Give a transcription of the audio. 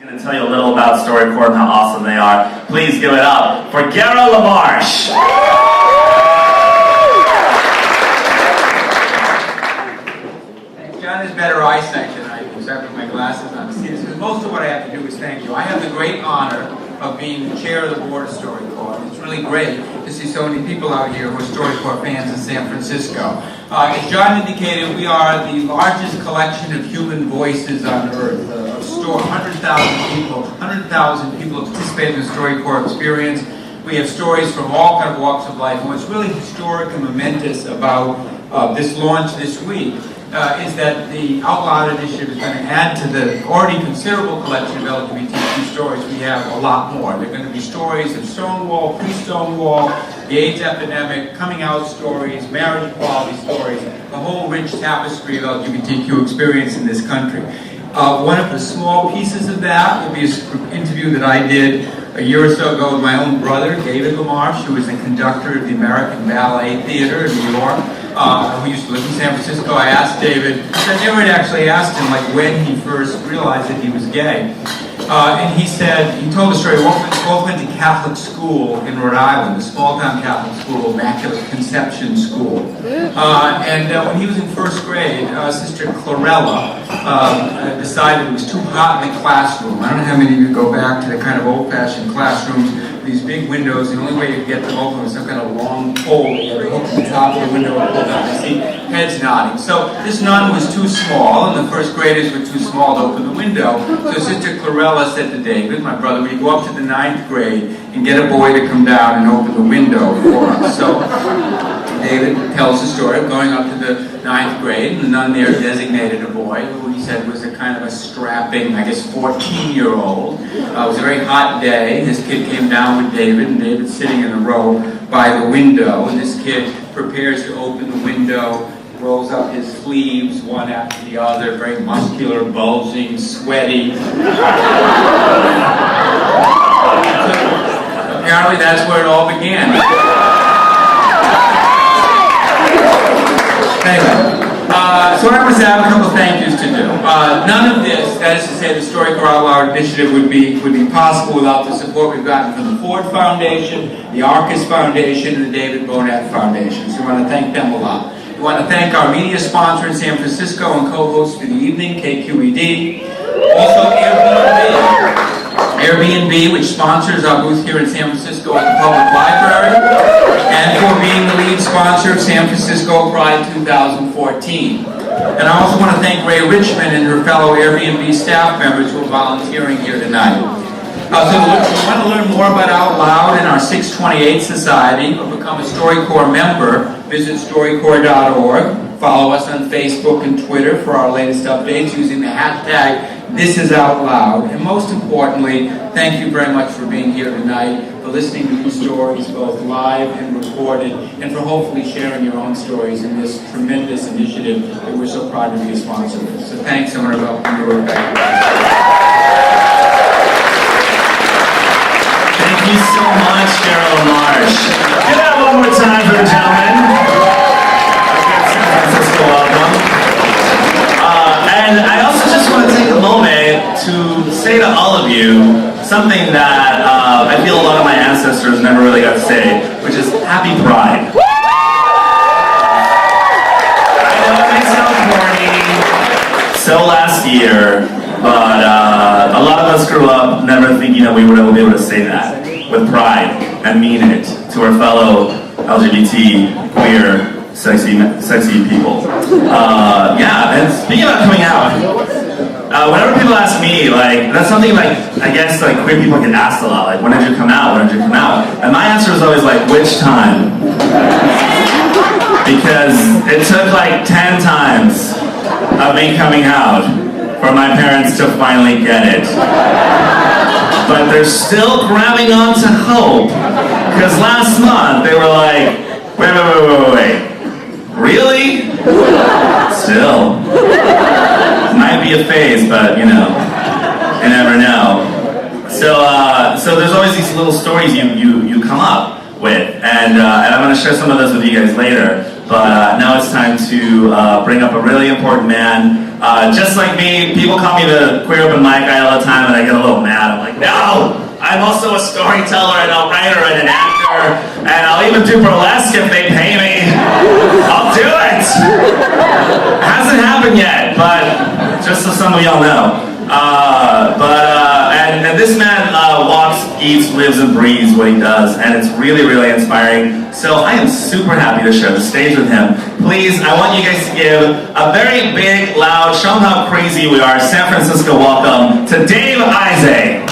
And tell you a little about StoryCorps and how awesome they are. Please give it up for Gara LaMarche. John has better eyesight than I do, so I have my glasses on to see this, because most of what I have to do is thank you. I have the great honor of being chair of the board of StoryCorps. It's really great to see so many people out here who are StoryCorps fans in San Francisco. As John indicated, we are the largest collection of human voices on earth. 100,000 people have participated in the StoryCorps experience. We have stories from all kinds of walks of life. And what's really historic and momentous about this launch this week is that the OutLoud initiative is going to add to the already considerable collection of LGBTQ stories. We have a lot more. There are going to be stories of Stonewall, pre-Stonewall, the AIDS epidemic, coming out stories, marriage equality stories, the whole rich tapestry of LGBTQ experience in this country. One of the small pieces of that will be an interview that I did a year or so ago with my own brother, David LaMarche, who is the conductor of the American Ballet Theater in New York, who used to live in San Francisco. I asked David, I never had actually asked him like when he first realized that he was gay. And he said, he told the story, we both went to Catholic school in Rhode Island, a small-town Catholic school, Immaculate Conception School. And when he was in first grade, Sister Clarella decided it was too hot in the classroom. I don't know how many of you go back to the kind of old-fashioned classrooms, these big windows. The only way you get them open was some kind of long pole that you had to hook to the top of the window and pull down. I see heads nodding. So this nun was too small, and the first graders were too small to open the window. So Sister Clarella said to David, my brother, will you go up to the 9th grade and get a boy to come down and open the window for us? So David tells the story of going up to the 9th grade, and the nun there designated a boy who he said was a kind of a strapping, I guess, 14-year-old. It was a very hot day. This kid came down with David, and David's sitting in a row by the window, and this kid prepares to open the window, rolls up his sleeves one after the other, very muscular, bulging, sweaty. Apparently that's where it all began. Anyway, so I was have a couple of thank yous to do. None of this, that is to say the StoryCorps OutLoud initiative would be possible without the support we've gotten from the Ford Foundation, the Arcus Foundation, and the David Bonat Foundation. So we want to thank them a lot. We want to thank our media sponsor in San Francisco and co-host for the evening, KQED. Also Airbnb, which sponsors our booth here in San Francisco at the Public Library, and for being the lead sponsor of San Francisco Pride 2014. And I also want to thank Ray Richmond and her fellow Airbnb staff members who are volunteering here tonight. So if you want to learn more about OutLoud and our 628 Society, or become a StoryCorps member, visit StoryCorps.org. Follow us on Facebook and Twitter for our latest updates using the hashtag #ThisIsOutLoud. And most importantly, thank you very much for being here tonight, for listening to these stories, both live and recorded, and for hopefully sharing your own stories in this tremendous initiative that we're so proud to be a sponsor of. So thanks, and I'm going to welcome you right back. Thank you so much, Gara LaMarche. Give it up one more time for the gentleman. San Francisco welcome. And I also just want to take a moment to say to all of you something that I feel a lot of my ancestors never really got to say, which is Happy Pride. I know it may sound corny, so last year, but a lot of us grew up never thinking that we would ever be able to say that with pride and mean it to our fellow LGBT, queer, sexy people. Yeah, and speaking about coming out, whenever people ask me, like, that's something like, I guess, like, queer people get asked a lot, like, when did you come out, when did you come out? And my answer is always like, which time? Because it took like 10 times of me coming out for my parents to finally get it. But they're still grabbing on to hope, because last month they were like, wait. Really? Still. Might be a phase, but you know, you never know. So there's always these little stories you come up with, and I'm going to share some of those with you guys later. But now it's time to bring up a really important man Just like me, people call me the queer open mic guy all the time, and I get a little mad. I'm like, no! I'm also a storyteller and a writer and an actor, and I'll even do burlesque if they pay me. I'll do it! Hasn't happened yet, but just so some of y'all know. And this man walks, eats, lives, and breathes what he does, and it's really, really inspiring. So I am super happy to share the stage with him. Please, I want you guys to give a very big, loud, show him how crazy we are, San Francisco welcome to Dave Isay.